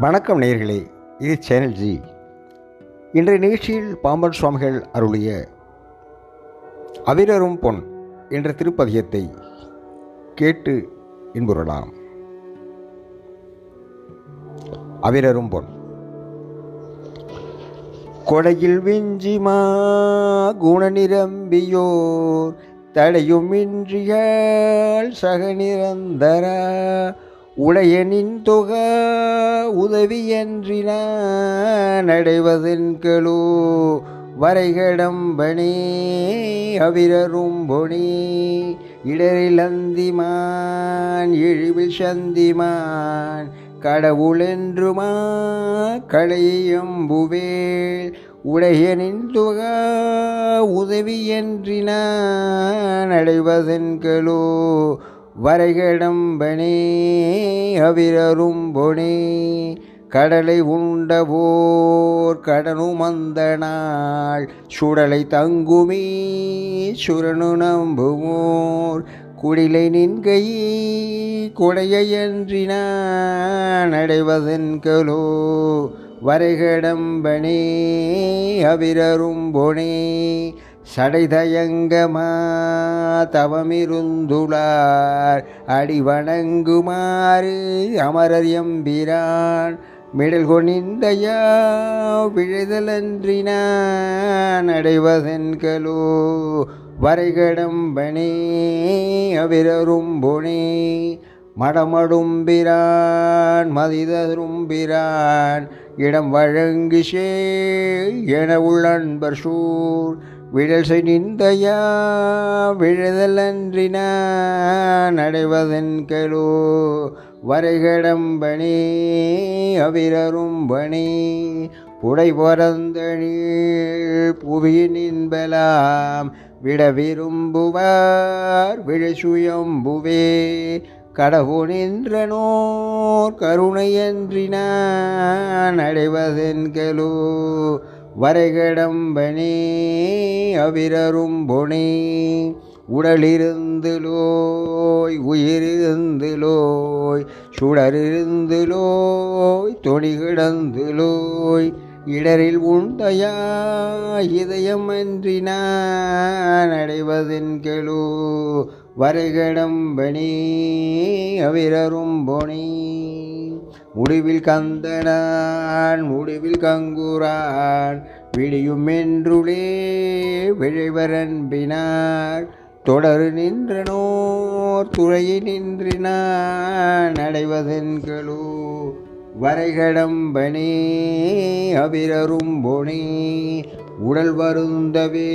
வணக்கம் நேயர்களே, இது சேனல் ஜி. இன்றைய நிகழ்ச்சியில் பாம்பன் சுவாமிகள் அருளிய அவிரரும் பொன் என்ற திருப்பதியத்தை கேட்டு இன்புறலாம். அவிரரும் பொன். கொடையில் விஞ்சிமா குணநிரம்பியோர் தடையுமின்றியால் சக நிரந்தரா உடையனின் தொக உதவியன்றினான் அடைவதென்களோ வரைகடம்பனே அவிரரும் பொனே இடரிலந்திமான் இழிவில் சந்திமான் கடவுளென்றுமா களையம்புவேல் உடையனின் தொக உதவியன்றினான் அடைவதென்களோ வரைகடம்பனே அவிரரும் பொனே கடலை உண்டவோர் கடனுமந்த நாள் சுடலை தங்குமே சுரனு நம்புவோர் குடிலை நின்கை கொடையன்றினான் அடைவதென்களோ வரைகடம்பனே அவிரரும் பொனே சடைதயங்கமா தவமிருந்துளார் அடிவணங்குமாறு அமரர் எம்பிரான் மிடல் கொனிந்தையா விழுதலன்றினான் அடைவதென்களோ வரைகடம்பனே அவிரரும் பொனே மடமடும்பிரான் மதிதரும்பிரான் இடம் வழங்கு என உள்ளன்பர் சூர் விழல் நிந்தையா விழுதலன்றினான் அடைவதென்களோ வரைகடம்பனே அவிரரும் பனே புடை பரந்தழில் புவியின்பலாம் விட விரும்புவார் விழசுயம்புவே கடவு நின்றனோர் கருணையன்றினான் அடைவதென்களோ வரைகடம்பனே அவிரரும் பொனே உடலிருந்துலோய் உயிரிருந்துலோய் சுடரிருந்துலோய் தொடி கிடந்துலோய் இடரில் உண்டையா இதயம் அன்றினான் அடைவதென்களோ வரைகடம்பனே அவிரரும் பொனே முடிவில் கந்தனான் முடிவில் கங்குரான் விடியும் என்றுளே விழைவரன்பினார் தொடரு நின்றனோர் துறையை நின்றினான் அடைவதென்களோ வரைகடம்பனே அவிரரும் பொனே உடல் வருந்தவே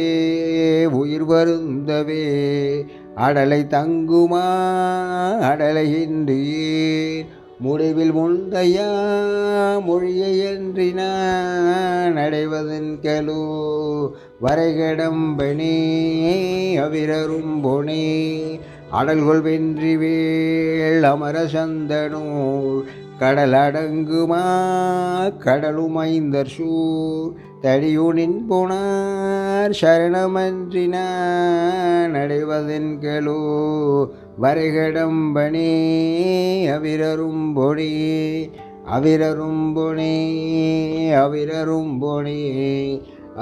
உயிர் வருந்தவே அடலை தங்குமா அடலையின்றியே முடிவில் முந்தையா மொழியன்றினான் அடைவதென்களோ வரைகடம்பனே அவிரரும் பொனே அடல்கொள் வென்றி வேள் அமர சந்தனூர் கடல் அடங்குமா கடலுமைந்தர் சூர் தடியுனின் போனார் சரணமன்றினான் அடைவதென்களோ வரைகடம்பனே அவிரரும் பொனே அவிரரும் பொனே அவிரரும் பொனே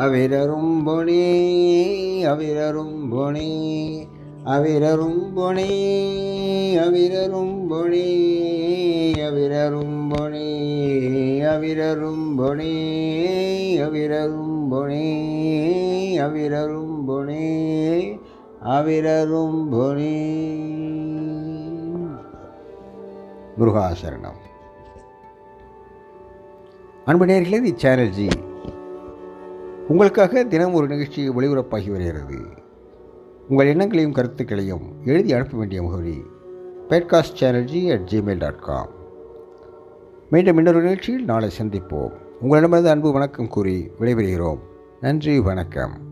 அவிரரும் பொனே அவிரரும் பொனே அவிரரும் பொனே அவிரரும் பொனே அவிரரும் பொனே அவிரரும் பொனே அவிரரும் பொனே அவிரரும் பொனே அவிரரும் பொனே. முருகாசரணம். அன்பு நேயர்களே, இச்சேனல் ஜி உங்களுக்காக தினம் ஒரு நிகழ்ச்சி ஒளிபரப்பாகி வருகிறது. உங்கள் எண்ணங்களையும் கருத்துக்களையும் எழுதி அனுப்ப வேண்டிய முகவரி podcastchannelg@gmail.com. மீண்டும் இன்னொரு நிகழ்ச்சியில் நாளை சந்திப்போம். உங்களிடமிருந்து அன்பு வணக்கம் கூறி விடைபெறுகிறோம். நன்றி, வணக்கம்.